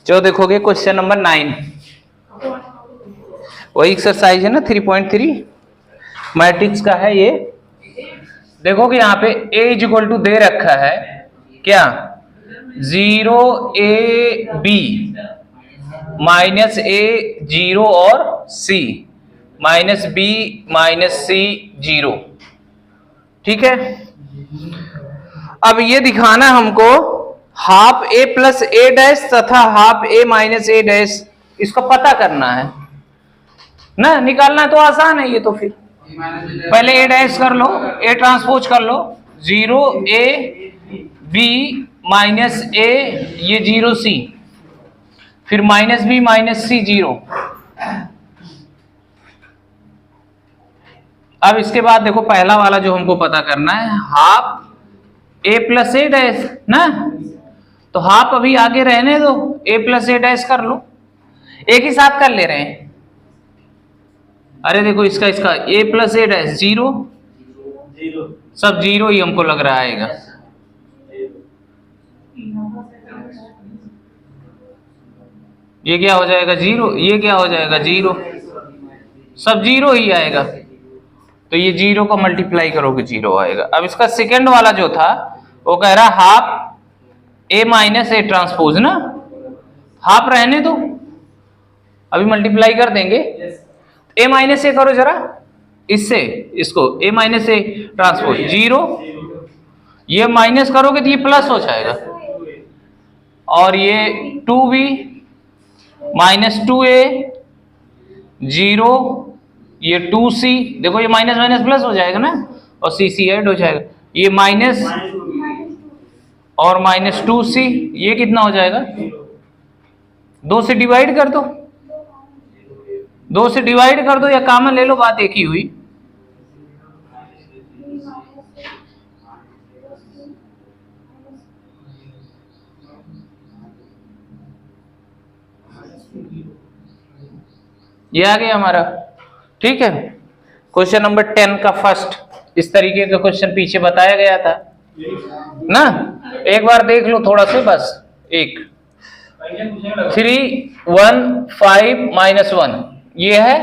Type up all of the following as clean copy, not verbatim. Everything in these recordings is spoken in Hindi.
जो देखोगे क्वेश्चन नंबर 9, वही एक्सरसाइज है ना 3.3 मैट्रिक्स का है ये। देखोगे यहाँ पे a इज इक्वल टू दे रखा है क्या, 0 a b माइनस a 0 और c minus b minus c 0। ठीक है, अब ये दिखाना हमको half a plus a dash तथा half a minus a dash, इसको पता करना है ना, निकालना तो आसान है ये। तो फिर पहले a डैश कर लो, a ट्रांसपोज कर लो, 0 a b माइनस a ये 0 c, फिर माइनस b माइनस c 0। अब इसके बाद देखो पहला वाला जो हमको पता करना है, half a plus a dash ना, तो हाफ अभी आगे रहने दो, a प्लस a डैश कर लो, एक ही साथ कर ले रहे हैं। अरे देखो इसका a प्लस a डैश 0, सब 0 ही हमको लग रहा आएगा। ये क्या हो जाएगा 0, ये क्या हो जाएगा 0, सब 0 ही आएगा। तो ये 0 को मल्टीप्लाई करोगे 0 आएगा। अब इसका सेकंड वाला जो था वो कह रहा half a minus a transpose ना, हाफ रहने दो, अभी मल्टीप्लाई कर देंगे। a माइनस a करो जरा इससे, इसको a माइनस a ट्रांसपोज 0, ये माइनस करोगे तो ये प्लस हो जाएगा, और ये 2b माइनस 2a 0, ये 2c, देखो ये माइनस माइनस प्लस हो जाएगा ना, और c ऐड हो जाएगा, ये माइनस और माइनस 2c, ये कितना हो जाएगा, 2 से डिवाइड कर दो, 2 से डिवाइड कर दो या कॉमन ले लो, बात एक ही हुई। ये आ गया हमारा। ठीक है, क्वेश्चन नंबर 10 का फर्स्ट इस तरीके का क्वेश्चन पीछे बताया गया था ना, एक बार देख लो थोड़ा सा बस। एक 3 1 5 माइनस 1 ये है।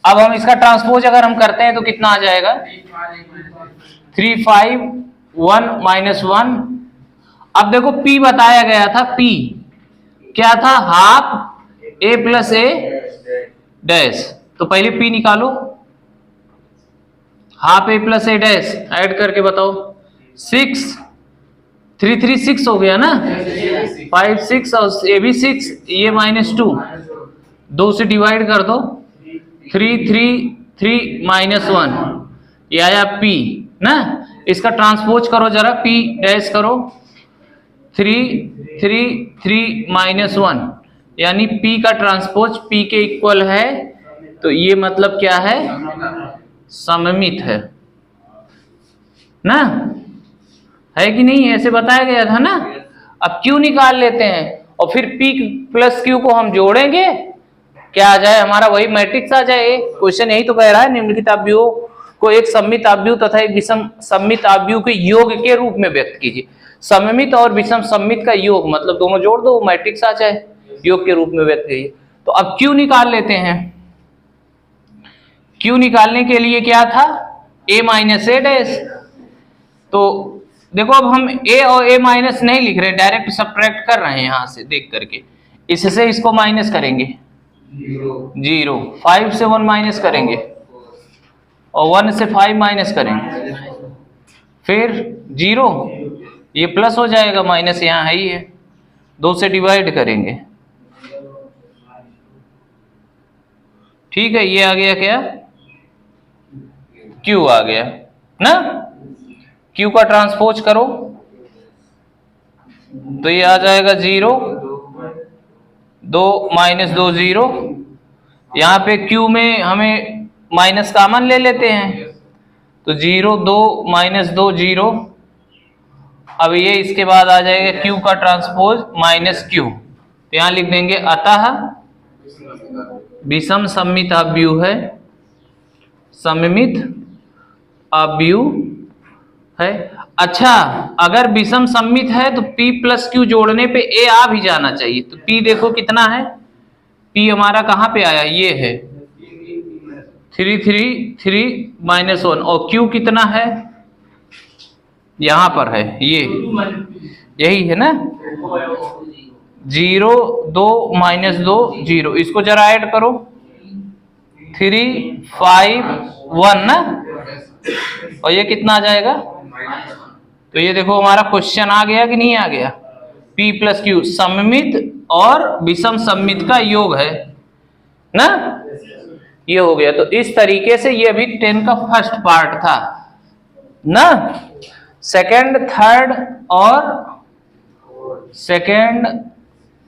अब हम इसका ट्रांसपोज अगर हम करते हैं तो कितना आ जाएगा, 3 5 1 माइनस 1। अब देखो p बताया गया था, p क्या था, half a plus a dash, तो पहले p निकालो, half a plus a dash add करके बताओ, 6 3 3 6 हो गया ना, 5 6 और a भी 6, ये माइनस 2, 2 से डिवाइड कर दो, 3 3 3 माइनस 1, ये आया p ना। इसका ट्रांसपोज करो जरा, p डैश करो, 3 3 3 माइनस 1, यानी p का ट्रांसपोज p के इक्वल है, तो ये मतलब क्या है, सममित है ना, है कि नहीं, ऐसे बताया गया था ना। अब q निकाल लेते हैं और फिर p प्लस q को हम जोड़ेंगे, क्या आ जाए हमारा, वही मैट्रिक्स आ जाए। क्वेश्चन यही तो कह रहा है, निम्नलिखित अवयवों को एक सममित अवयव तथा एक विषम सममित अवयव के योग के रूप में व्यक्त कीजिए। सममित और विषम सममित का योग मतलब दोनों जोड़ दो, मैट्रिक्स आ जाए, योग के रूप में व्यक्त कीजिए। तो अब q निकाल लेते हैं। q निकालने के लिए क्या था, a माइनस a डैश, तो देखो अब हम a और a माइनस नहीं लिख रहे, डायरेक्ट सब्ट्रैक्ट कर रहे हैं यहां से देख करके, इससे इसको माइनस करेंगे 0, 5 से 1 माइनस करेंगे और 1 से 5 माइनस करेंगे, फिर 0, ये प्लस हो जाएगा, माइनस यहाँ है ही है, 2 से डिवाइड करेंगे। ठीक है, ये आ गया क्या, q आ गया ना, q का ट्रांसपोज करो तो ये आ जाएगा 0 2 माइनस 2 0, यहाँ पे q में हमें माइनस कॉमन ले लेते हैं, तो 0 2 माइनस 2 0। अब ये इसके बाद आ जाएगा q का ट्रांसपोज माइनस q, तो यहाँ लिख देंगे अतः विषम सममित अवयव है, सममित अवयव है। अच्छा, अगर विषम सममित है तो P प्लस Q जोड़ने पे A आ भी जाना चाहिए। तो P देखो कितना है, P हमारा कहाँ पे आया, ये है 3 3 3 -1, और Q कितना है, यहाँ पर है, ये यही है ना, 0 2 -2 0, इसको जरा ऐड करो, 3 5 1 ना, और ये कितना आ जाएगा। तो ये देखो हमारा क्वेश्चन आ गया कि नहीं आ गया, P प्लस Q सममित और विषम सममित का योग है ना, ये हो गया। तो इस तरीके से ये अभी 10 का फर्स्ट पार्ट था ना। सेकंड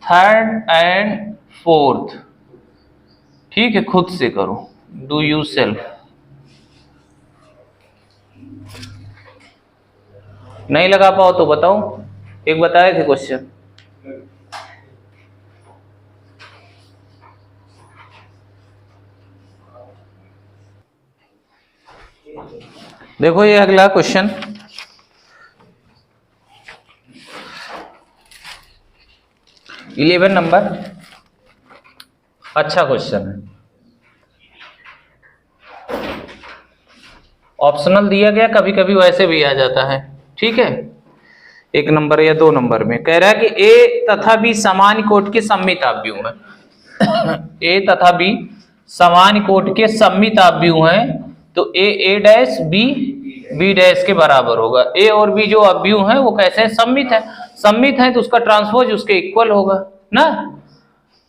थर्ड एंड फोर्थ, ठीक है, खुद से करो, डू यू सेल्फ। नहीं लगा पाओ तो बताओ, एक बताए थे क्वेश्चन। देखो ये अगला क्वेश्चन, नंबर, अच्छा क्वेश्चन है, ऑप्शनल दिया गया, कभी कभी वैसे भी आ जाता है, ठीक है, 1 नंबर या 2 नंबर में। कह रहा है कि A तथा B समान कोटि के सममित आव्यूह हैं। A तथा B समान कोटि के सममित आव्यूह हैं, तो A डैश B डैश के बराबर होगा। A और B जो आव्यूह हैं वो कैसे हैं, सममित है, सममित है तो उसका ट्रांसपोज उसके इक्वल होगा ना।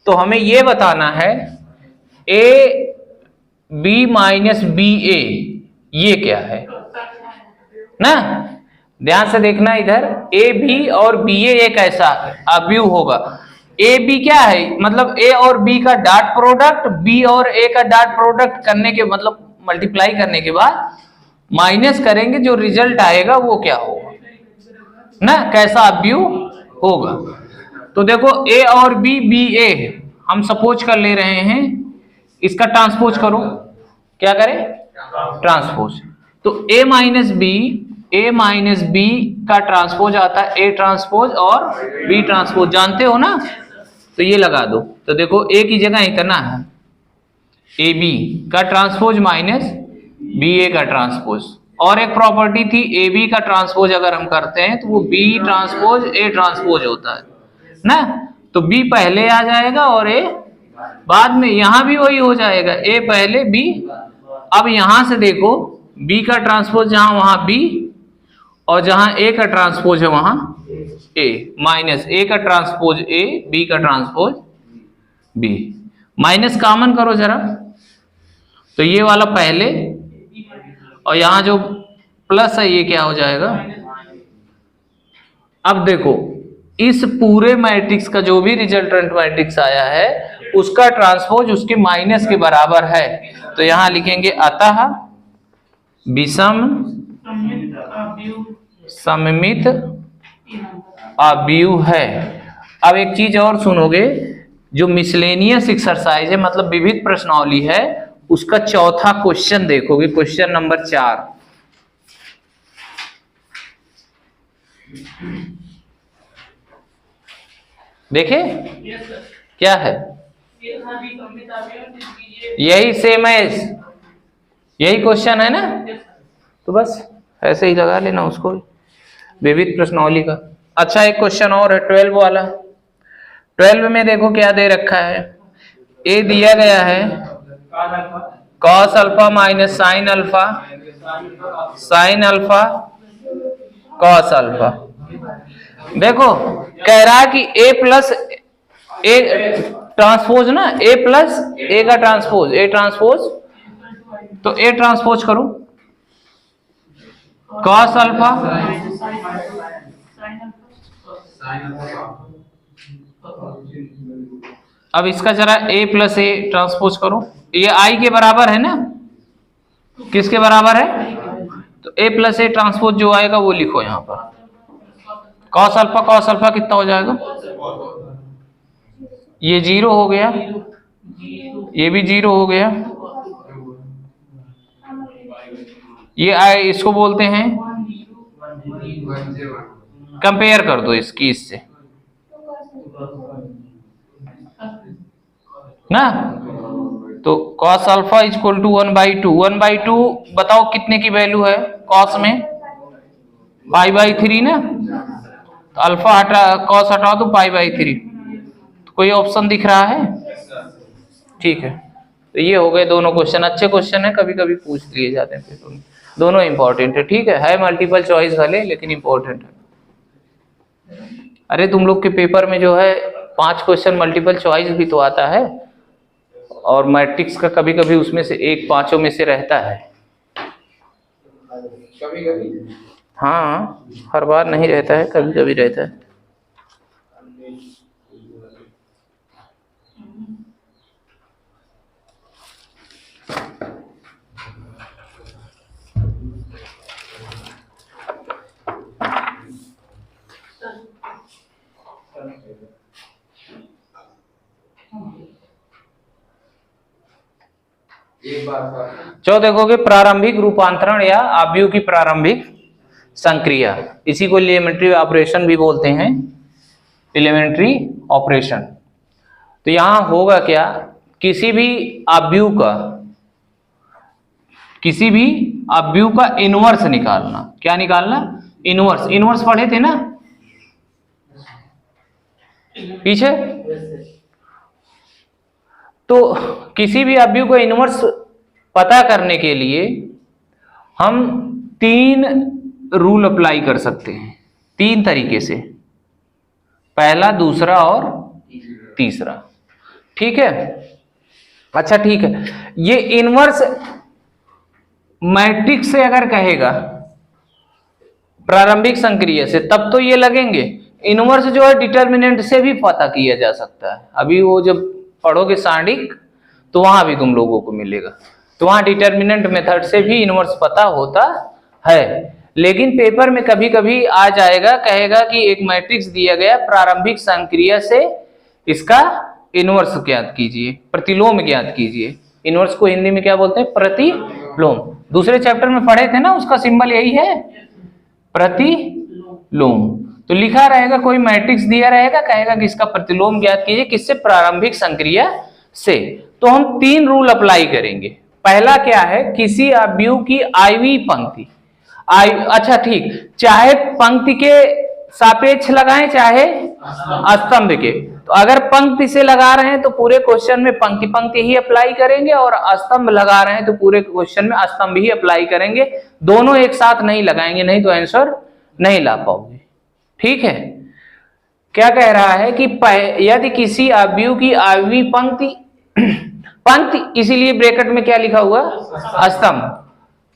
तो हमें ये बताना है AB माइनस BA ये क्या है ना, ध्यान से देखना इधर, AB और BA एक ऐसा आव्यूह होगा। AB क्या है, मतलब A और B का डॉट प्रोडक्ट, B और A का डॉट प्रोडक्ट करने के मतलब मल्टीप्लाई करने के बाद माइनस करेंगे, जो रिजल्ट आएगा वो क्या होगा ना, कैसा आव्यूह होगा। तो देखो A और B BA हम सपोज कर ले रहे हैं, इसका ट्रांसपोज करो, क्या करें, ट्रांसपोज। तो A माइनस B का ट्रांसपोज आता है A ट्रांसपोज और B ट्रांसपोज, जानते हो ना, तो ये लगा दो। तो देखो A की जगह इतना है, AB का ट्रांसपोज माइनस BA का ट्रांसपोज, और एक प्रॉपर्टी थी AB का ट्रांसपोज अगर हम करते हैं तो वो B ट्रांसपोज A ट्रांसपोज होता है ना। तो B पहले आ जाएगा और A बाद में, यहां भी वही हो जाएगा, A पहले B। अब यहां से देखो B का ट्रांसपोज जहां वहां B, और जहां A का ट्रांसपोज है वहां A, माइनस A का ट्रांसपोज A, B का ट्रांसपोज B, माइनस कॉमन करो जरा, तो ये वाला पहले, और यहां जो प्लस है ये क्या हो जाएगा। अब देखो इस पूरे मैट्रिक्स का जो भी रिजल्टेंट मैट्रिक्स आया है उसका ट्रांसपोज उसके माइनस के बराबर है, तो यहां लिखेंगे अतः विषम सममित आव्यूह है। अब एक चीज और सुनोगे, जो मिसलेनियस एक्सरसाइज है मतलब विविध प्रश्नावली है, उसका चौथा क्वेश्चन देखोगे, क्वेश्चन नंबर 4। देखे क्या है, यही सेम है, यही क्वेश्चन है ना, तो बस ऐसे ही लगा लेना उसको, विविध प्रश्नावली का। अच्छा एक क्वेश्चन और है 12 वाला। 12 में देखो क्या दे रखा है, ए दिया गया है cos alpha minus sine alpha, sine alpha cos alpha. देखो कह रहा है कि ए प्लस ए ट्रांसपोज ना, ए प्लस ए का ट्रांसपोज, ए ट्रांसपोज, तो ए ट्रांसपोज करो कॉस अल्फा, अब इसका जरा ए प्लस ए ट्रांसपोज करो, ये आई के बराबर है ना, किसके बराबर है, तो ए प्लस ए ट्रांसपोज जो आएगा वो लिखो यहां पर, कॉस अल्फा कितना हो जाएगा, ये 0 हो गया, ये भी 0 हो गया, ये आई इसको बोलते हैं कंपेयर कर दो इसकी इससे ना, तो cos अल्फा इक्वल टू 1/2। 1/2 बताओ कितने की वैल्यू है cos में, π/3 ना, तो अल्फा हटा cos हटाओ तो π/3। तो कोई ऑप्शन दिख रहा है? ठीक है, तो ये हो गए दोनों क्वेश्चन। अच्छे क्वेश्चन है, कभी कभी पूछ लिए जाते हैं पेपर में, दोनों इंपॉर्टेंट है। ठीक है मल्टीपल चॉइस वाले लेकिन इंपॉर्टेंट है। अरे तुम लोग के पेपर में जो है 5 क्वेश्चन मल्टीपल चॉइस भी तो आता है, और मैट्रिक्स का कभी कभी उसमें से एक 5 में से रहता है। कभी कभी हाँ, हर बार नहीं रहता है, कभी कभी रहता है। जो देखोगे प्रारंभिक रूपांतरण या आव्यूह की प्रारंभिक संक्रिया, इसी को एलिमेंट्री ऑपरेशन भी बोलते हैं, एलिमेंट्री ऑपरेशन। तो यहां होगा क्या, किसी भी आव्यूह का इनवर्स निकालना। क्या निकालना? इनवर्स। इनवर्स पढ़े थे ना पीछे? तो किसी भी आव्यूह का इनवर्स पता करने के लिए हम 3 रूल अप्लाई कर सकते हैं, 3 तरीके से, पहला, दूसरा और तीसरा। ठीक है, अच्छा ठीक है। ये इनवर्स मैट्रिक्स से अगर कहेगा प्रारंभिक संक्रिया से, तब तो ये लगेंगे। इनवर्स जो है डिटर्मिनेंट से भी पता किया जा सकता है। अभी वो जब पढ़ोगे सांडिक तो वहां भी तुम लोगों को मिलेगा, तो वहां डिटर्मिनेंट मेथड से भी इनवर्स पता होता है। लेकिन पेपर में कभी कभी आ जाएगा, कहेगा कि एक मैट्रिक्स दिया गया, प्रारंभिक संक्रिया से इसका इनवर्स ज्ञात कीजिए, प्रतिलोम ज्ञात कीजिए। इनवर्स को हिंदी में क्या बोलते हैं? प्रतिलोम। दूसरे चैप्टर में पढ़े थे ना, उसका सिंबल यही है, प्रतिलोम। तो लिखा रहेगा, कोई मैट्रिक्स दिया रहेगा, कहेगा कि इसका प्रतिलोम ज्ञात कीजिए, किससे? प्रारंभिक संक्रिया से। तो हम 3 रूल अप्लाई करेंगे। पहला क्या है, किसी आव्यूह की आयवीय पंक्ति, अच्छा ठीक, चाहे पंक्ति के सापेक्ष लगाएं चाहे स्तंभ के। तो अगर पंक्ति से लगा रहे हैं तो पूरे क्वेश्चन में पंक्ति पंक्ति ही अप्लाई करेंगे, और स्तंभ लगा रहे हैं तो पूरे क्वेश्चन में स्तंभ ही अप्लाई करेंगे। दोनों एक साथ नहीं लगाएंगे, नहीं तो आंसर नहीं ला पाओगे। ठीक है, क्या कह रहा है कि यदि किसी आव्यूह की आयवीय पंक्ति पंक्ति, इसीलिए ब्रैकेट में क्या लिखा हुआ? स्तंभ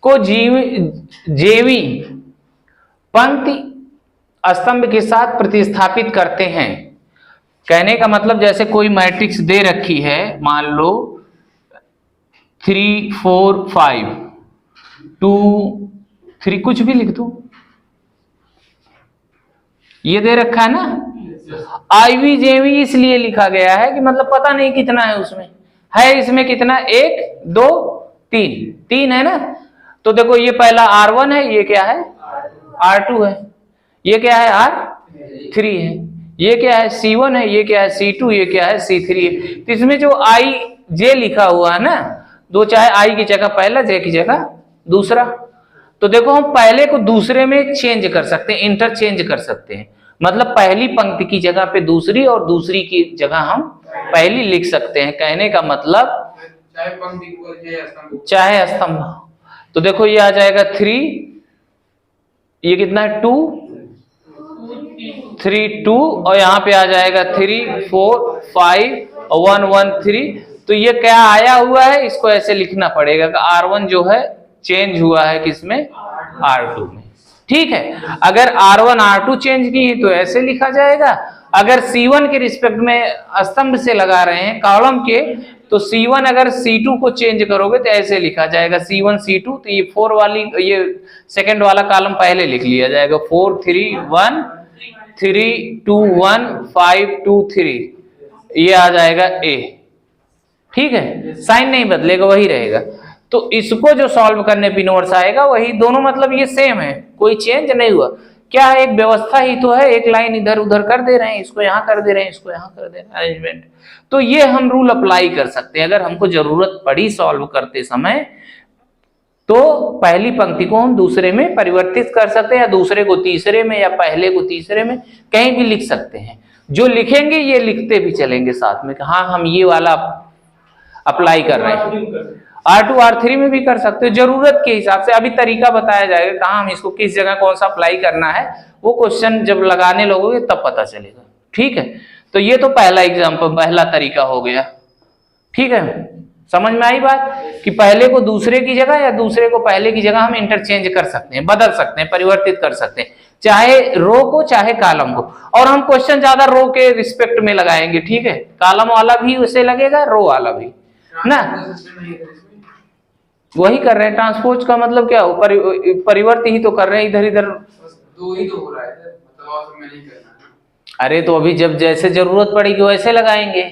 को जेवी पंक्ति स्तंभ के साथ प्रतिस्थापित करते हैं। कहने का मतलब, जैसे कोई मैट्रिक्स दे रखी है, मान लो 3 4 5 2 3, कुछ भी लिख दो, ये दे रखा है ना। आईवी जेवी इसलिए लिखा गया है कि मतलब पता नहीं कितना है उसमें, है इसमें कितना, 1 2 3 है ना। तो देखो ये पहला R1 है, ये क्या है? R2 है, ये क्या है? R3 है, ये क्या है? C1 है, ये क्या है? C2, ये क्या है? C3 है। तो इसमें जो I J लिखा हुआ है ना, दो, चाहे I की जगह पहला, J की जगह दूसरा। तो देखो हम पहले को दूसरे में चेंज कर सकते हैं, इंटरचेंज कर सकते हैं। मतलब पहली पंक्ति की जगह पे दूसरी और दूसरी की जगह हम पहली लिख सकते हैं। कहने का मतलब चाहे पंक्ति चाहे स्तंभ। तो देखो ये आ जाएगा 3, ये कितना है? 2 3 2, और यहाँ पे आ जाएगा 3 4 5 और 1 1 3। तो ये क्या आया हुआ है, इसको ऐसे लिखना पड़ेगा कि R1 जो है चेंज हुआ है किसमें? R2 में। ठीक है, अगर R1 R2 चेंज की है तो ऐसे लिखा जाएगा। अगर C1 के रिस्पेक्ट में स्तंभ से लगा रहे हैं कॉलम के, तो C1 अगर C2 को चेंज करोगे तो ऐसे लिखा जाएगा C1 C2। तो ये 4 वाली, ये सेकंड वाला कॉलम पहले लिख लिया जाएगा, 4 3 1 3 2 1 5 2 3, ये आ जाएगा A। ठीक है, साइन नहीं बदलेगा, वही रहेगा। तो इसको जो सॉल्व करने पे इनवर्स आएगा वही, दोनों मतलब ये सेम है, कोई चेंज नहीं हुआ। क्या है, एक व्यवस्था ही तो है, एक लाइन इधर उधर कर दे रहे हैं, इसको यहाँ कर दे रहे हैं, इसको यहाँ कर दे रहे हैं, अरेंजमेंट। तो ये हम रूल अप्लाई कर सकते हैं अगर हमको जरूरत पड़ी सॉल्व करते समय, तो पहली पंक्ति को हम दूसरे में परिवर्तित कर सकते हैं, या दूसरे को तीसरे में, या पहले को तीसरे में, कहीं भी लिख सकते हैं। जो लिखेंगे ये लिखते भी चलेंगे साथ में, हाँ हम ये वाला अप्लाई कर रहे हैं। R2 R3 में भी कर सकते हो जरूरत के हिसाब से। अभी तरीका बताया जाएगा कहाँ हम इसको किस जगह कौन सा अप्लाई करना है, वो क्वेश्चन जब लगाने लगोगे तब पता चलेगा। ठीक है, तो ये तो पहला एग्जाम्पल, पहला तरीका हो गया। ठीक है, समझ में आई बात कि पहले को दूसरे की जगह या दूसरे को पहले की जगह हम इंटरचेंज कर सकते हैं, बदल सकते हैं, परिवर्तित कर सकते हैं, चाहे रो को चाहे कॉलम को। और हम क्वेश्चन ज्यादा रो के रिस्पेक्ट में लगाएंगे। ठीक है, कॉलम वाला भी उसे लगेगा, रो वाला भी ना, वही कर रहे हैं। ट्रांसपोज का मतलब क्या हो, परिवर्तित ही तो कर रहे हैं, इधर इधर दो ही तो हो रहा है, मतलब और सब में नहीं करना। अरे तो अभी जब जैसे जरूरत पड़ेगी वैसे लगाएंगे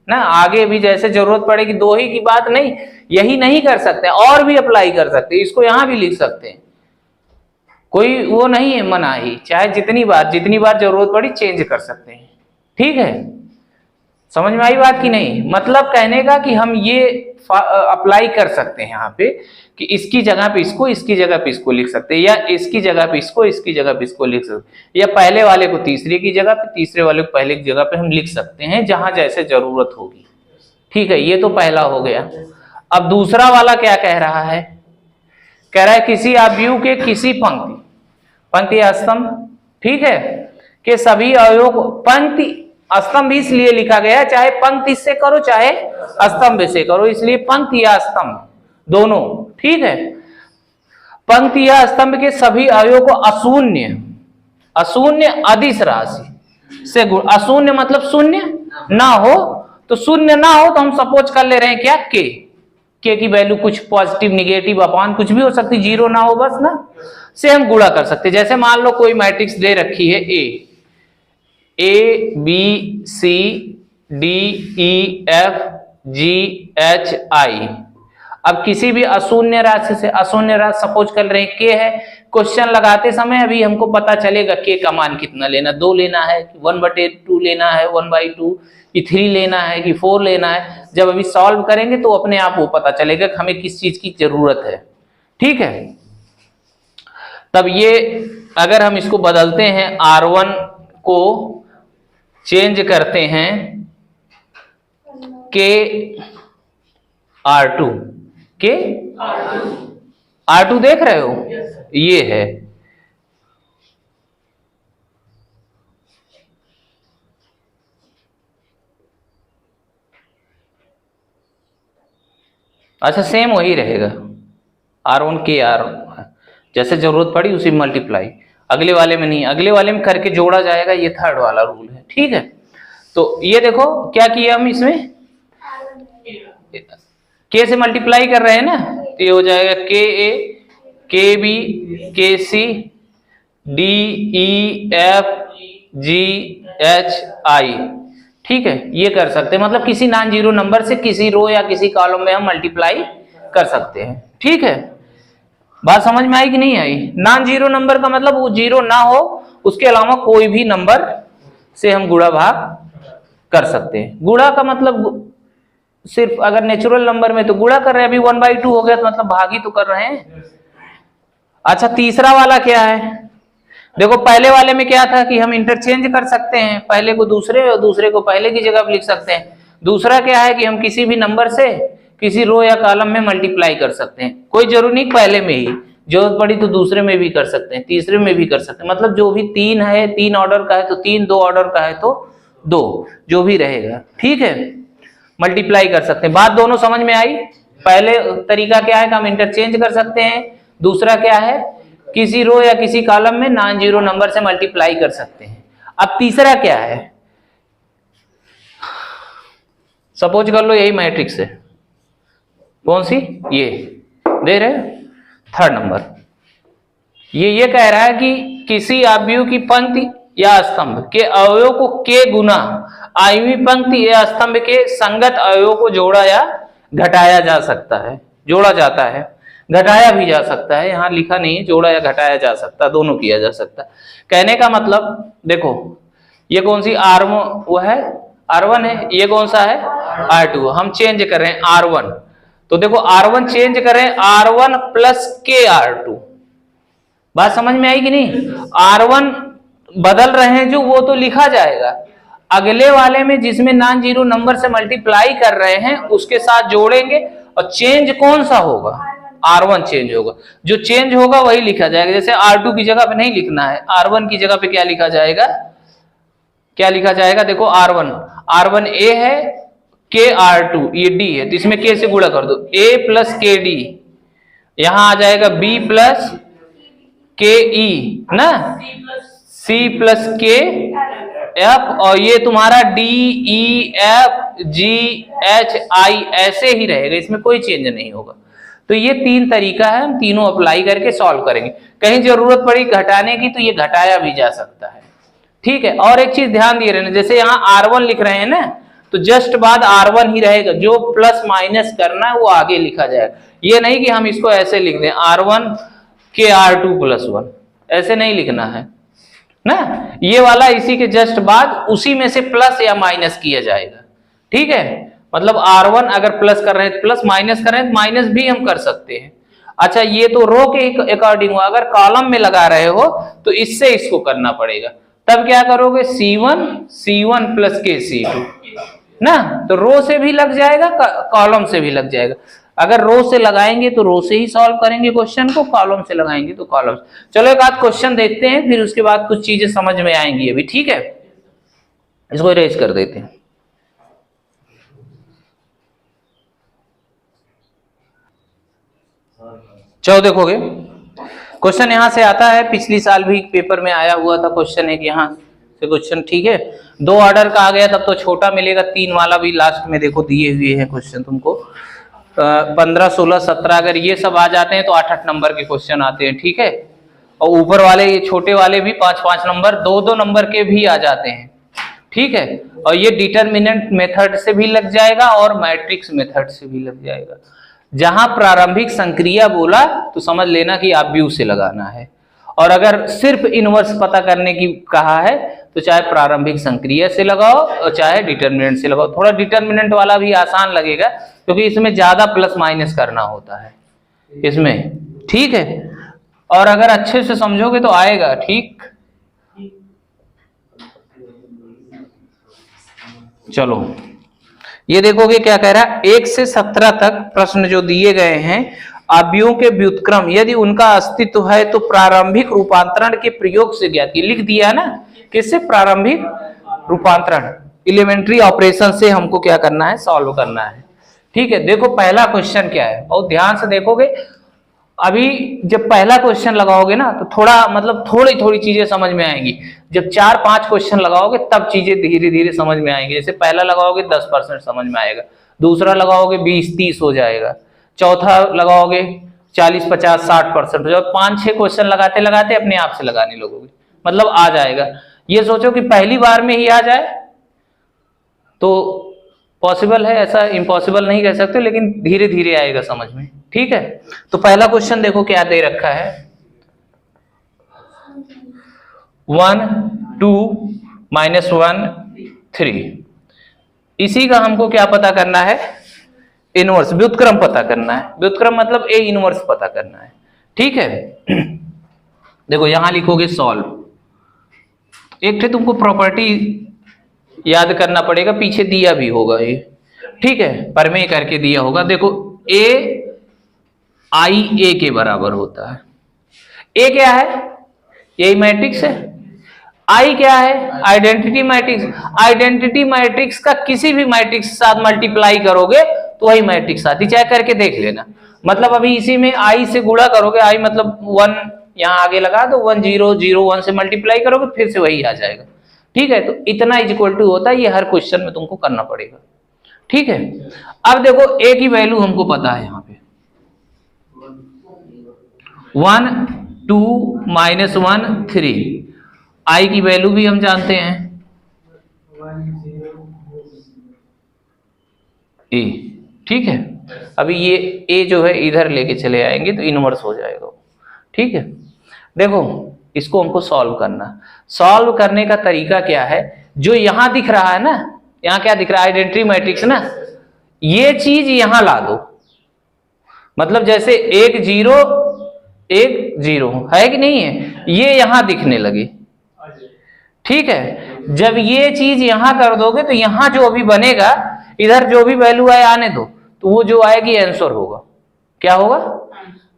ना, आगे भी जैसे जरूरत पड़ेगी, दो ही की बात नहीं, यही नहीं कर सकते, और भी अप्लाई कर सकते हैं, इसको यहां भी लिख सकते हैं, कोई वो नहीं है मना ही, चाहे जितनी बार जरूरत पड़ी चेंज कर सकते हैं। ठीक है, समझ में आई बात कि नहीं? मतलब कहने का कि हम ये अप्लाई कर सकते हैं यहाँ पे कि इसकी जगह पे इसको, इसकी जगह पे इसको लिख सकते हैं, या इसकी जगह पे इसको, इसकी जगह पे इसको लिख सकते हैं, या पहले वाले को तीसरे की जगह पे, तीसरे वाले को पहले की जगह पे हम लिख सकते हैं, जहां जैसे जरूरत होगी। ठीक है, ये तो पहला हो गया। अब दूसरा वाला क्या कह रहा है? कह रहा है किसी अवयव के किसी पंक्ति या स्तंभ, ठीक है, के सभी अवयव को, पंक्ति स्तंभ इसलिए लिखा गया, चाहे पंक्ति से करो चाहे स्तंभ से करो, इसलिए पंक्ति या स्तंभ दोनों। ठीक है, पंक्ति या स्तंभ के सभी अवयव को अशून्य अदिश राशि से गुण। अशून्य मतलब शून्य ना हो, तो शून्य ना हो तो हम सपोज कर ले रहे हैं क्या, के की वैल्यू कुछ पॉजिटिव निगेटिव अपान कुछ भी हो सकती, जीरो ना हो बस ना, से हम गुणा कर सकते हैं। जैसे मान लो कोई मैट्रिक्स दे रखी है A B C D E F G H I। अब किसी भी अशून्य राशि से, अशून्य राशि सपोज कर रहे हैं के है, क्वेश्चन लगाते समय अभी हमको पता चलेगा के का मान कितना लेना, 2 लेना है, 1/2 लेना है, 1/2 कि 3 लेना है कि 4 लेना है। जब अभी सॉल्व करेंगे तो अपने आप वो पता चलेगा कि हमें किस चीज की जरूरत है। ठीक है, तब ये अगर हम इसको बदलते हैं, R1 को चेंज करते हैं के R2, के R2 देख रहे हो, ये है। अच्छा, सेम वही रहेगा, R1 के R1, जैसे जरूरत पड़ी उसी मल्टीप्लाई। अगले वाले में नहीं, अगले वाले में करके जोड़ा जाएगा, ये थर्ड वाला रूल है। ठीक है, तो ये देखो क्या किया हम इसमें, के से मल्टीप्लाई कर रहे हैं ना, तो ये हो जाएगा के ए, के बी, के C, D E F G H I. ठीक है, ये कर सकते हैं, मतलब किसी नॉन जीरो नंबर से किसी रो या किसी कॉलम में हम मल्टीप्लाई कर सकते हैं। ठीक है, बात समझ में आई कि नहीं आई? नॉन जीरो नंबर का मतलब वो जीरो ना हो, उसके अलावा कोई भी नंबर से हम गुणा भाग कर सकते हैं। गुणा का मतलब सिर्फ अगर नेचुरल नंबर में तो गुणा कर रहे हैं, अभी 1/2 हो गया तो मतलब भाग ही तो कर रहे हैं। अच्छा, तीसरा वाला क्या है? देखो पहले वाले में क्या था कि हम इंटरचेंज कर सकते हैं, पहले को दूसरे और दूसरे को पहले की जगह लिख सकते हैं। दूसरा क्या है कि हम किसी भी नंबर से किसी रो या कॉलम में मल्टीप्लाई कर सकते हैं, कोई जरूरी नहीं पहले में ही, जरूरत पड़ी तो दूसरे में भी कर सकते हैं, तीसरे में भी कर सकते हैं। मतलब जो भी 3 है, 3 ऑर्डर का है तो 3, 2 ऑर्डर का है तो 2, जो भी रहेगा। ठीक है, मल्टीप्लाई कर सकते हैं। बात दोनों समझ में आई? पहले तरीका क्या है कि हम इंटरचेंज कर सकते हैं, दूसरा क्या है किसी रो या किसी कॉलम में नॉन जीरो नंबर से मल्टीप्लाई कर सकते हैं। अब तीसरा क्या है, सपोज कर लो यही मैट्रिक्स है, कौन सी, ये दे रहे थर्ड नंबर, ये कह रहा है कि किसी अवयव की पंक्ति या स्तंभ के अवयव को के गुना आयवी पंक्ति या स्तंभ के संगत अवयव को जोड़ा या घटाया जा सकता है, जोड़ा जाता है। घटाया भी जा सकता है, यहाँ लिखा नहीं है, जोड़ा या घटाया जा सकता है, दोनों किया जा सकता है। कहने का मतलब देखो ये कौन सी R1 वो है R1 है, ये कौन सा है R2, हम चेंज कर रहे हैं R1, तो देखो R1 चेंज करें R1 प्लस के R2, बात समझ में आई कि नहीं। R1 बदल रहे हैं जो, वो तो लिखा जाएगा, अगले वाले में जिसमें नॉन जीरो नंबर से मल्टीप्लाई कर रहे हैं उसके साथ जोड़ेंगे, और चेंज कौन सा होगा R1 चेंज होगा, जो चेंज होगा वही लिखा जाएगा। जैसे R2 की जगह पे नहीं लिखना है, R1 की जगह पे क्या लिखा जाएगा, क्या लिखा जाएगा, देखो R1 A है, के R2 ये D है, तो इसमें K से गुणा कर दो, A प्लस के डी, यहां आ जाएगा B प्लस के ई ना, C प्लस के एफ, और ये तुम्हारा D E F G H I ऐसे ही रहेगा, इसमें कोई चेंज नहीं होगा। तो ये तीन तरीका है, हम तीनों अप्लाई करके सॉल्व करेंगे। कहीं जरूरत पड़ी घटाने की तो ये घटाया भी जा सकता है, ठीक है। और एक चीज ध्यान दिए रहना, जैसे यहाँ R1 लिख रहे हैं ना, तो जस्ट बाद R1 ही रहेगा, जो प्लस माइनस करना है वो आगे लिखा जाएगा। ये नहीं कि हम इसको ऐसे लिख दें R1 के R2 प्लस 1, ऐसे नहीं लिखना है ना, ये वाला इसी के जस्ट बाद उसी में से प्लस या माइनस किया जाएगा, ठीक है। मतलब R1 अगर प्लस कर रहे हैं प्लस, माइनस कर रहे हैं माइनस भी हम कर सकते हैं। अच्छा ये तो रो के अकॉर्डिंग हुआ, अगर कॉलम में लगा रहे हो तो इससे इसको करना पड़ेगा, तब क्या करोगे C1 प्लस के C2 ना, तो रो से भी लग जाएगा कॉलम से भी लग जाएगा। अगर रो से लगाएंगे तो रो से ही सॉल्व करेंगे क्वेश्चन को, कॉलम से लगाएंगे तो कॉलम से। चलो एक आध क्वेश्चन देखते हैं, फिर उसके बाद कुछ चीजें समझ में आएंगी अभी, ठीक है। इसको इरेज कर देते हैं। चलो देखोगे क्वेश्चन यहां से आता है, पिछली साल भी पेपर में आया हुआ था क्वेश्चन, एक यहाँ से क्वेश्चन, ठीक है। 2 ऑर्डर का आ गया तब तो छोटा मिलेगा, 3 वाला भी लास्ट में देखो दिए हुए हैं क्वेश्चन तुमको, 15, 16, 17 अगर ये सब आ जाते हैं तो 8-8 नंबर के क्वेश्चन आते हैं, ठीक है। और ऊपर वाले ये छोटे वाले भी 5-5 नंबर, 2-2 नंबर के भी आ जाते हैं, ठीक है। और ये डिटरमिनेंट मेथड से भी लग जाएगा और मैट्रिक्स मेथड से भी लग जाएगा। जहां प्रारंभिक संक्रिया बोला तो समझ लेना कि आप भी उसे लगाना है, और अगर सिर्फ इनवर्स पता करने की कहा है तो चाहे प्रारंभिक संक्रिया से लगाओ और चाहे डिटरमिनेंट से लगाओ। थोड़ा डिटरमिनेंट वाला भी आसान लगेगा क्योंकि इसमें ज्यादा प्लस माइनस करना होता है इसमें, ठीक है। और अगर अच्छे से समझोगे तो आएगा, ठीक। चलो ये देखोगे क्या कह रहा है, 1 से 17 तक प्रश्न जो दिए गए हैं, अवयवों के व्युत्क्रम यदि उनका अस्तित्व है तो प्रारंभिक रूपांतरण के प्रयोग से ज्ञात, लिख दिया है ना, किससे, प्रारंभिक रूपांतरण, एलिमेंट्री ऑपरेशन से हमको क्या करना है, सॉल्व करना है, ठीक है। देखो पहला क्वेश्चन क्या है, बहुत ध्यान से देखोगे। अभी जब पहला क्वेश्चन लगाओगे ना तो थोड़ा मतलब थोड़ी थोड़ी चीजें समझ में आएंगी, जब 4-5 क्वेश्चन लगाओगे तब चीजें धीरे धीरे समझ में आएंगी। जैसे पहला लगाओगे 10% समझ में आएगा, दूसरा लगाओगे 20-30 हो जाएगा, चौथा लगाओगे 40-50 60%, जब 5-6 क्वेश्चन लगाते लगाते अपने आप से लगाने लगोगे, मतलब आ जाएगा। ये सोचो कि पहली बार में ही आ जाए तो पॉसिबल है, ऐसा इम्पॉसिबल नहीं कह सकते, लेकिन धीरे धीरे आएगा समझ में, ठीक है। तो पहला क्वेश्चन देखो क्या दे रखा है, 1 2 -1 3, इसी का हमको क्या पता करना है, इनवर्स, व्युत्क्रम पता करना है। व्युत्क्रम मतलब ए इनवर्स पता करना है, ठीक है। देखो यहां लिखोगे सॉल्व, एक थे तुमको प्रॉपर्टी याद करना पड़ेगा, पीछे दिया भी होगा ये, ठीक है, परमेय करके दिया होगा। देखो ए आई ए के बराबर होता है, ए क्या है, यही मैट्रिक्स है, आई क्या है, आइडेंटिटी मैट्रिक्स। आइडेंटिटी मैट्रिक्स का किसी भी मैट्रिक्स के साथ मल्टीप्लाई करोगे तो वही मैट्रिक्स आती, चाहे करके देख लेना। मतलब अभी इसी में आई से गुणा करोगे, आई मतलब 1 यहां आगे लगा दो, 1 0 0 1 से मल्टीप्लाई करोगे फिर से वही आ जाएगा, ठीक है। तो इतना इज इक्वल टू होता है, ये हर क्वेश्चन में तुमको करना पड़ेगा, ठीक है। अब देखो ए की वैल्यू हमको पता है, यहाँ पे 1 2 -1 3, आई की वैल्यू भी हम जानते हैं ए, ठीक है, अभी ये a जो है इधर लेके चले आएंगे तो इनवर्स हो जाएगा। ठीक है, देखो इसको हमको सॉल्व करना। सॉल्व करने का तरीका क्या है, जो यहां दिख रहा है ना, यहां क्या दिख रहा है, आइडेंटिटी मैट्रिक्स ना, ये चीज यहां ला दो। मतलब जैसे 1 0 1 0 है कि नहीं है, ये यहां दिखने लगे। ठीक है, जब ये चीज यहां कर दोगे तो यहां जो अभी बनेगा, इधर जो भी वैल्यू आए आने दो, तो वो जो आएगी आंसर होगा। क्या होगा,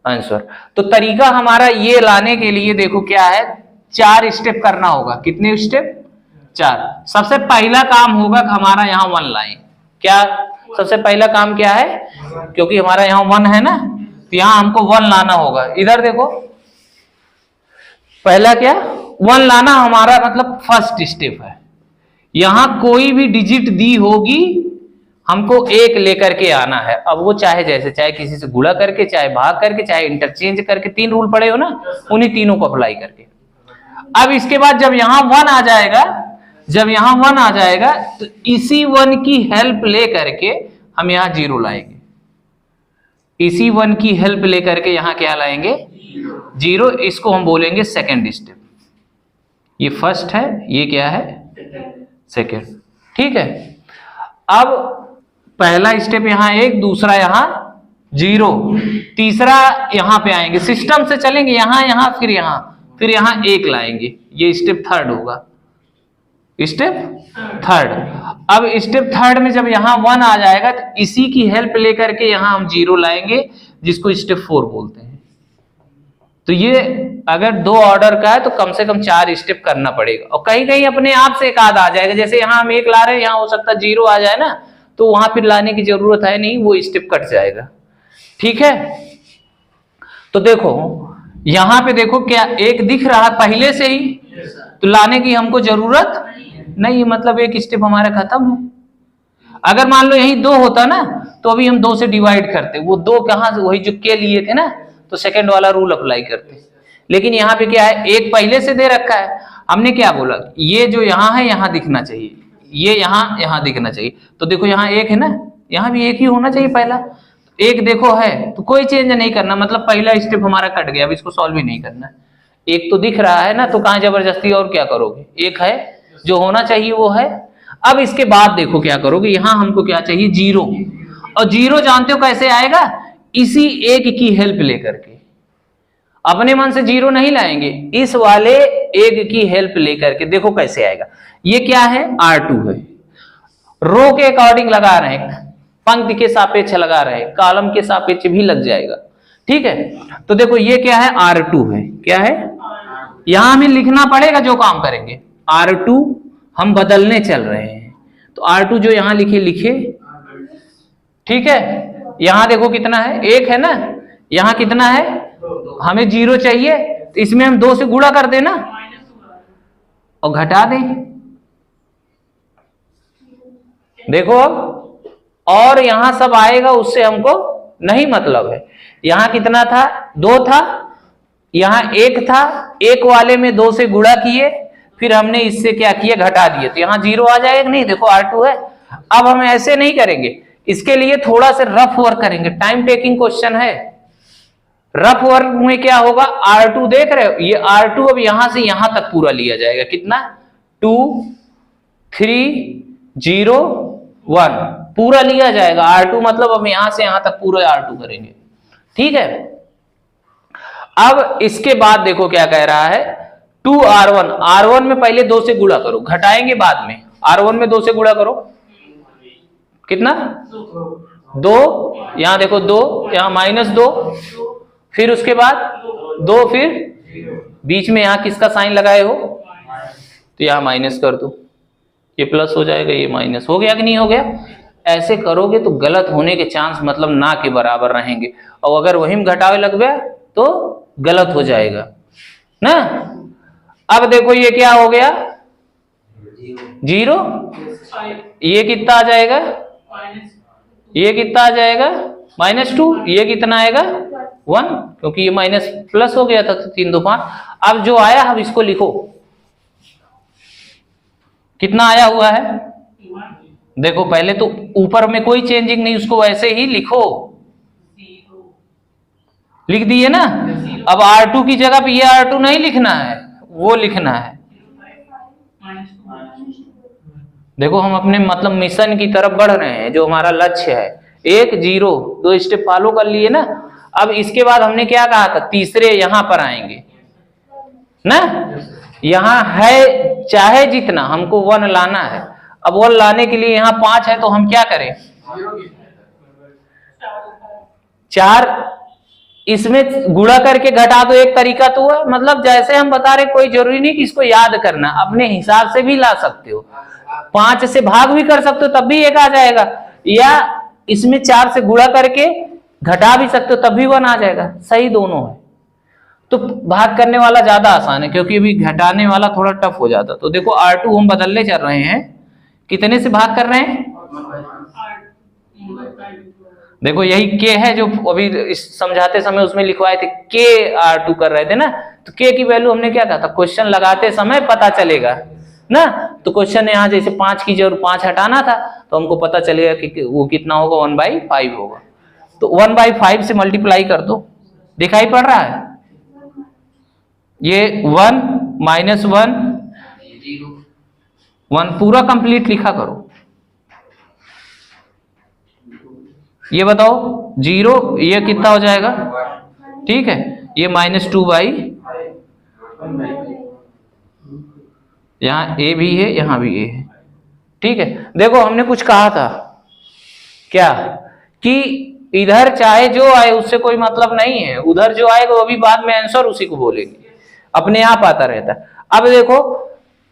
आंसर। तो तरीका हमारा ये लाने के लिए देखो क्या है, 4 स्टेप करना होगा। कितने स्टेप, 4। सबसे पहला काम होगा हमारा यहाँ 1 लाएं। क्या सबसे पहला काम क्या है, क्योंकि हमारा यहाँ 1 है ना, तो यहाँ हमको 1 लाना होगा। इधर देखो पहला क्या, 1 लाना हमारा मतलब फर्स्ट स्टेप है। यहां कोई भी डिजिट दी होगी हमको 1 लेकर के आना है। अब वो चाहे जैसे, चाहे किसी से गुणा करके, चाहे भाग करके, चाहे इंटरचेंज करके, 3 रूल पड़े हो ना, उन्हीं तीनों को अप्लाई करके। अब इसके बाद जब यहां 1 आ जाएगा, जब यहां 1 आ जाएगा तो इसी 1 की हेल्प ले करके हम यहां 0 लाएंगे। इसी 1 की हेल्प लेकर के यहां क्या लाएंगे, 0। इसको हम बोलेंगे सेकेंड स्टेप। ये फर्स्ट है, ये क्या है, सेकेंड। ठीक है, अब पहला स्टेप यहां 1, दूसरा यहां 0, तीसरा यहां पे आएंगे, सिस्टम से चलेंगे, यहां फिर यहां 1 लाएंगे। ये स्टेप थर्ड होगा, स्टेप थर्ड। अब स्टेप थर्ड में जब यहां 1 आ जाएगा तो इसी की हेल्प लेकर के यहां हम 0 लाएंगे, जिसको स्टेप 4 बोलते हैं। तो ये अगर 2 ऑर्डर का है तो कम से कम 4 स्टेप करना पड़ेगा, और कहीं कहीं अपने आप से एक आध आ जाएगा। जैसे यहां हम 1 ला रहे हैं, यहां हो सकता है 0 आ जाए ना, तो वहां फिर लाने की जरूरत है नहीं, वो स्टेप कट जाएगा। ठीक है, तो देखो यहां पे देखो क्या 1 दिख रहा पहले से ही, तो लाने की हमको जरूरत नहीं, मतलब 1 स्टेप हमारा खत्म है। अगर मान लो यही 2 होता ना, तो अभी हम 2 से डिवाइड करते, वो 2 कहां से, वही जो के लिए थे ना, तो सेकंड वाला रूल अप्लाई करते। लेकिन यहाँ पे क्या है, 1 पहले से दे रखा है, हमने क्या बोला, ये जो यहाँ है यहाँ दिखना चाहिए, ये यहाँ दिखना चाहिए। तो देखो यहाँ 1 है ना, यहाँ भी 1 ही होना चाहिए पहला। 1 देखो है तो कोई चेंज नहीं करना, मतलब पहला स्टेप हमारा कट गया, अब इसको सॉल्व ही नहीं करना। 1 तो दिख रहा है ना, तो कहां जबरदस्ती और क्या करोगे, 1 है, जो होना चाहिए वो है। अब इसके बाद देखो क्या करोगे, यहां हमको क्या चाहिए, 0, और 0 जानते हो कैसे आएगा, इसी 1 की हेल्प लेकर के। अपने मन से 0 नहीं लाएंगे, इस वाले 1 की हेल्प लेकर के। देखो कैसे आएगा, ये क्या है, R2 है, रो के अकॉर्डिंग लगा रहे हैं, पंक्ति के सापेक्ष लगा रहे हैं, कॉलम के सापेक्ष भी लग जाएगा। ठीक है, तो देखो ये क्या है, R2 है। क्या है, यहां हमें लिखना पड़ेगा जो काम करेंगे। R2 हम बदलने चल रहे हैं, तो R2 जो यहां लिखे। ठीक है, यहां देखो कितना है, 1 है ना, यहां कितना है, हमें 0 चाहिए, तो इसमें हम 2 से गुणा कर देना और घटा दें। देखो अब, और यहां सब आएगा, उससे हमको नहीं मतलब है। यहां कितना था, 2 था, यहां 1 था, 1 वाले में 2 से गुणा किए, फिर हमने इससे क्या किया, घटा दिए, तो यहां 0 आ जाएगा। नहीं, देखो R2 है। अब हम ऐसे नहीं करेंगे, इसके लिए थोड़ा सा रफ वर्क करेंगे, टाइम टेकिंग क्वेश्चन है। रफ वर्क में क्या होगा, R2 देख रहे हो, ये R2 अब यहां से यहां तक पूरा लिया जाएगा। कितना, 2 3 0 1 पूरा लिया जाएगा। R2 मतलब अब यहां से यहां तक पूरा R2 करेंगे। ठीक है, अब इसके बाद देखो क्या कह रहा है, 2R1, R1 में पहले 2 से गुणा करो, घटाएंगे बाद में। R1 में 2 से गुणा करो, कितना, 2, यहां देखो 2, यहां -2, फिर उसके बाद 2, फिर बीच में यहां किसका साइन लगाए हो, तो यहां माइनस कर दो, ये प्लस हो जाएगा, ये माइनस हो गया कि नहीं हो गया। ऐसे करोगे तो गलत होने के चांस मतलब ना के बराबर रहेंगे, और अगर वही में घटावे लग गया तो गलत हो जाएगा ना। अब देखो ये क्या हो गया, 0, ये कितना आ जाएगा, ये कितना आ जाएगा, -2, ये कितना आएगा, 1, क्योंकि ये माइनस प्लस हो गया था, तो 3 2 5। अब जो आया अब इसको लिखो, कितना आया हुआ है, देखो पहले तो ऊपर में कोई चेंजिंग नहीं, उसको वैसे ही लिखो, लिख दिए ना। अब R2 की जगह पे ये R2 नहीं लिखना है, वो लिखना है। देखो हम अपने मतलब मिशन की तरफ बढ़ रहे हैं, जो हमारा लक्ष्य है। 1 0 2 स्टेप फॉलो कर लिए ना। अब इसके बाद हमने क्या कहा था, तीसरे यहां पर आएंगे ना। यहां है चाहे जितना, हमको 1 लाना है। अब 1 लाने के लिए यहां 5 है, तो हम क्या करें, 4 इसमें गुणा करके घटा दो। एक तरीका तो है, मतलब जैसे हम बता रहे, कोई जरूरी नहीं कि इसको याद करना, अपने हिसाब से भी ला सकते हो। 5 से भाग भी कर सकते हो, तब भी 1 आ जाएगा, या इसमें 4 से गुणा करके घटा भी सकते हो, तब भी 1 आ जाएगा। सही दोनों है। तो भाग करने वाला ज्यादा आसान है, क्योंकि अभी घटाने वाला थोड़ा टफ हो जाता। तो देखो R2 हम बदलने चल रहे हैं, कितने से भाग कर रहे हैं। देखो यही K है, जो अभी समझाते समय उसमें लिखवाए थे, K R2 कर रहे थे ना। तो K की वैल्यू हमने क्या कहा था, क्वेश्चन लगाते समय पता चलेगा ना। तो क्वेश्चन यहाँ जैसे 5 की जरूर 5 हटाना था, तो हमको पता चलेगा कि वो कितना होगा, 1/5 होगा। तो 1/5 से मल्टीप्लाई कर दो, दिखाई पड़ रहा है। ये 1 -1 1 पूरा कंप्लीट लिखा करो। ये बताओ 0, ये कितना हो जाएगा, ठीक है। ये -2/, यहाँ A भी है, यहाँ भी A है, ठीक है। देखो हमने कुछ कहा था क्या, कि इधर चाहे जो आए उससे कोई मतलब नहीं है, उधर जो आएगा वो भी बाद में आंसर उसी को बोलेंगे, अपने आप आता रहता है। अब देखो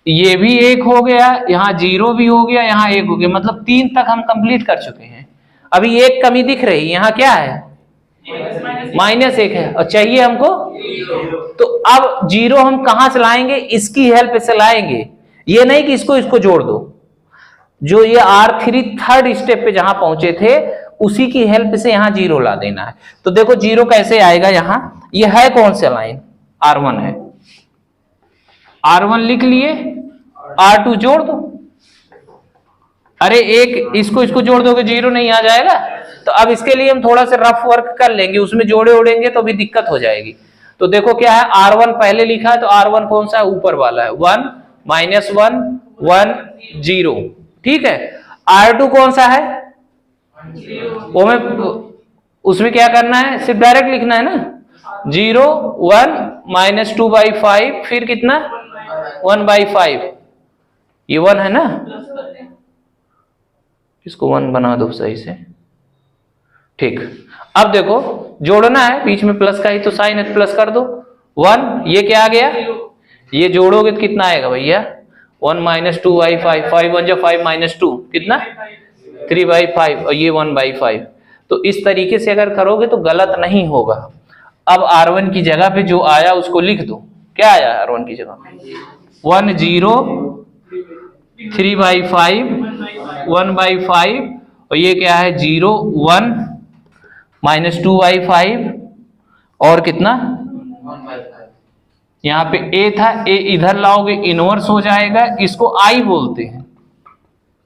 ये भी 1 हो गया, यहाँ 0 भी हो गया, यहाँ 1 हो गया, मतलब 3 तक हम कंप्लीट कर चुके हैं। अभी 1 कमी दिख रही, यहाँ क्या है, -1 है, और चाहिए हमको। तो अब 0 हम कहां से लाएंगे, इसकी हेल्प से लाएंगे। ये नहीं कि इसको जोड़ दो, जो ये R3 थर्ड स्टेप पे जहां पहुंचे थे उसी की हेल्प से यहां 0 ला देना है। तो देखो 0 कैसे आएगा, यहां ये है कौन सा लाइन, R1 है, R1 लिख लिए, R2 जोड़ दो। अरे एक इसको जोड़ दोगे 0 नहीं आ जाएगा। तो अब इसके लिए हम थोड़ा सा रफ वर्क कर लेंगे, उसमें जोड़े उड़ेंगे तो भी दिक्कत हो जाएगी। तो देखो क्या है, R1 पहले लिखा है, तो R1 कौन सा है, ऊपर वाला है, 1 -1 1 0, ठीक है। R2 कौन सा है, वो में उसमें क्या करना है, सिर्फ डायरेक्ट लिखना है ना, 0 1 -2/5, फिर कितना 1/5, ये 1 है ना। इसको 1 बना दो सही से, ठीक। अब देखो जोड़ना है, बीच में प्लस का ही तो साइन है, प्लस कर दो 1, ये क्या आ गया, ये जोड़ोगे तो कितना आएगा भैया, 1 -2/5, 5 1 5 -2 कितना 3/5, और ये 1/5। तो इस तरीके से अगर करोगे तो गलत नहीं होगा। अब R1 की जगह पे जो आया उसको लिख दो, क्या आया R1 की जगह पे, 1 0 3/5 1/5, और ये क्या है 0 1 -2/5, और कितना, यहाँ पे A था, A इधर लाओगे इनवर्स हो जाएगा, इसको I बोलते हैं।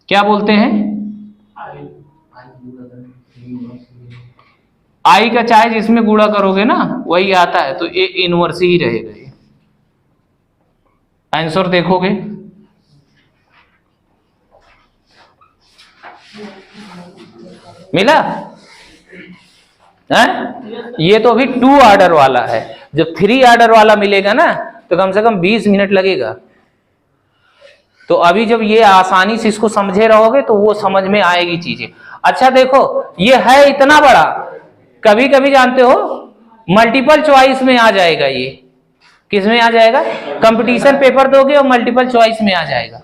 क्या बोलते हैं, I का चाहे जिसमें गुणा करोगे ना वही आता है, तो A इनवर्स ही रहेगा। ये आंसर देखोगे, मिला है? ये तो अभी 2 ऑर्डर वाला है, जब 3 ऑर्डर वाला मिलेगा ना तो कम से कम 20 मिनट लगेगा। तो अभी जब ये आसानी से इसको समझे रहोगे तो वो समझ में आएगी चीजें। अच्छा देखो ये है इतना बड़ा, कभी कभी जानते हो मल्टीपल चॉइस में आ जाएगा। ये किस में आ जाएगा, कंपटीशन पेपर दोगे और मल्टीपल चॉइस में आ जाएगा,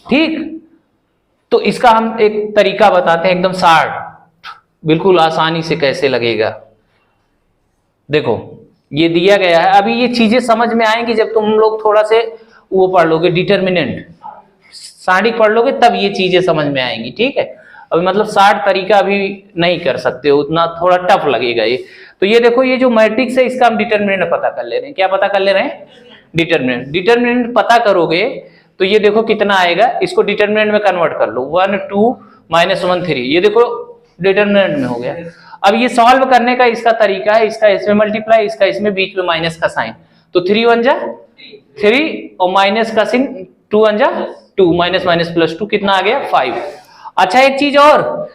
ठीक। तो इसका हम एक तरीका बताते हैं, एकदम शार्ट, बिल्कुल आसानी से कैसे लगेगा। देखो ये दिया गया है, अभी ये चीजें समझ में आएंगी जब तुम लोग थोड़ा से वो पढ़ लोगे, डिटर्मिनेंट सारिक पढ़ लोगे, तब ये चीजें समझ में आएंगी, ठीक है। अभी मतलब 60 तरीका अभी नहीं कर सकते, उतना थोड़ा टफ लगेगा ये। तो ये देखो ये जो मैट्रिक्स है इसका हम डिटर्मिनेंट पता कर ले रहे हैं। क्या पता कर ले रहे हैं, डिटर्मिनेंट। डिटर्मिनेंट पता करोगे तो ये देखो कितना आएगा, इसको डिटर्मिनेंट में कन्वर्ट कर लो, 1 2 -1 3, ये देखो डिटर्मिनेंट में हो गया। अब ये सॉल्व करने का इसका तरीका है, इसका इसमें मल्टीप्लाई, इसका इसमें, बीच में माइनस का साइन, तो 3 1 जा 3 और माइनस का सिन 2 1 जा 2, माइनस माइनस प्लस 2 कितना आ गया 5। अच्छा एक चीज और,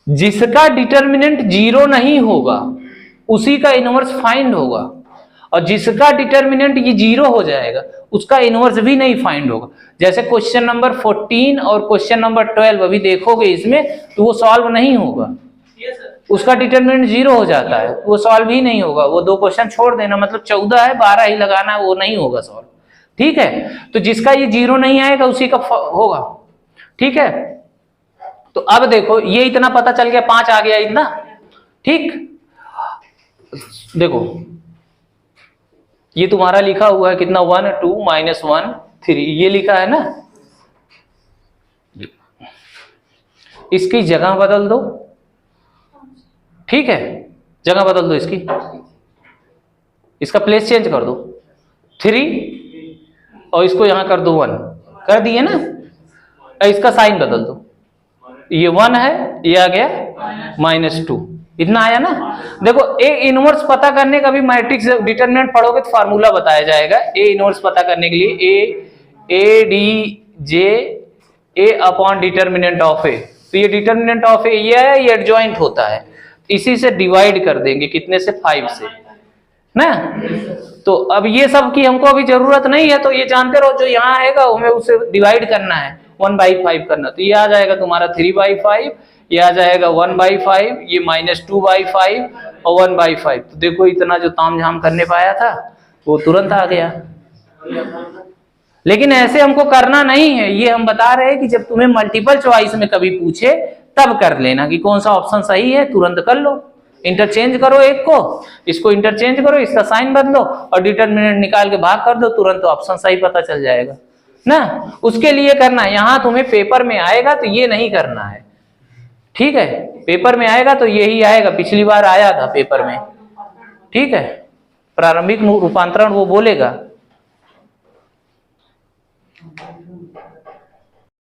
जिसका डिटर्मिनेंट 0 नहीं होगा उसी का इनवर्स फाइंड होगा, और जिसका डिटर्मिनेंट ये 0 हो जाएगा उसका इनवर्स भी नहीं फाइंड होगा। जैसे क्वेश्चन नंबर 14 और क्वेश्चन नंबर 12 अभी देखोगे इसमें, तो वो सॉल्व नहीं होगा, उसका डिटर्मिनेंट 0 हो जाता है, वो सॉल्व ही नहीं होगा, वो 2 क्वेश्चन छोड़ देना, मतलब 14 है 12 ही लगाना है, वो नहीं होगा सॉल्व। ठीक है, तो जिसका ये 0 नहीं आएगा उसी का होगा। ठीक है, तो अब देखो ये इतना पता चल गया, 5 आ गया इतना। ठीक, देखो ये तुम्हारा लिखा हुआ है कितना, 1 2 -1 3, ये लिखा है ना, इसकी जगह बदल दो। ठीक है, जगह बदल दो इसकी, इसका प्लेस चेंज कर दो, 3 और इसको यहां कर दो 1, कर दिए ना, इसका साइन बदल दो, ये 1 है, ये आ गया -2, इतना आया ना। देखो ए इनवर्स पता करने का भी मैट्रिक्स डिटरमिनेंट पढ़ोगे तो फार्मूला बताया जाएगा। ए इनवर्स पता करने के लिए A D J A upon determinant of A, तो ये डिटरमिनेंट ऑफ ए ये है, ये एडजॉइंट होता है, इसी से डिवाइड कर देंगे, कितने से 5 से ना। तो अब ये सब की हमको अभी जरूरत नहीं है, तो ये जानते रहो जो यहाँ आएगा हमें उसे डिवाइड करना है, 1/5 करना, तो ये आ जाएगा तुम्हारा 3/5, ये आ जाएगा 1/5, ये -2/5 और 1/5। तो देखो इतना जो तामझाम करने पाया था वो तुरंत आ गया। लेकिन ऐसे हमको करना नहीं है, ये हम बता रहे हैं कि जब तुम्हें मल्टीपल चॉइस में कभी पूछे तब कर लेना कि कौन सा ऑप्शन सही है, तुरंत कर लो, इंटरचेंज करो, एक को इसको इंटरचेंज करो, इसका साइन बदलो और डिटरमिनेंट निकाल के भाग कर दो, तुरंत ऑप्शन सही पता चल जाएगा ना। उसके लिए करना है, यहां तुम्हें पेपर में आएगा तो ये नहीं करना है। ठीक है, पेपर में आएगा तो यही आएगा, पिछली बार आया था पेपर में। ठीक है, प्रारंभिक रूपांतरण वो बोलेगा।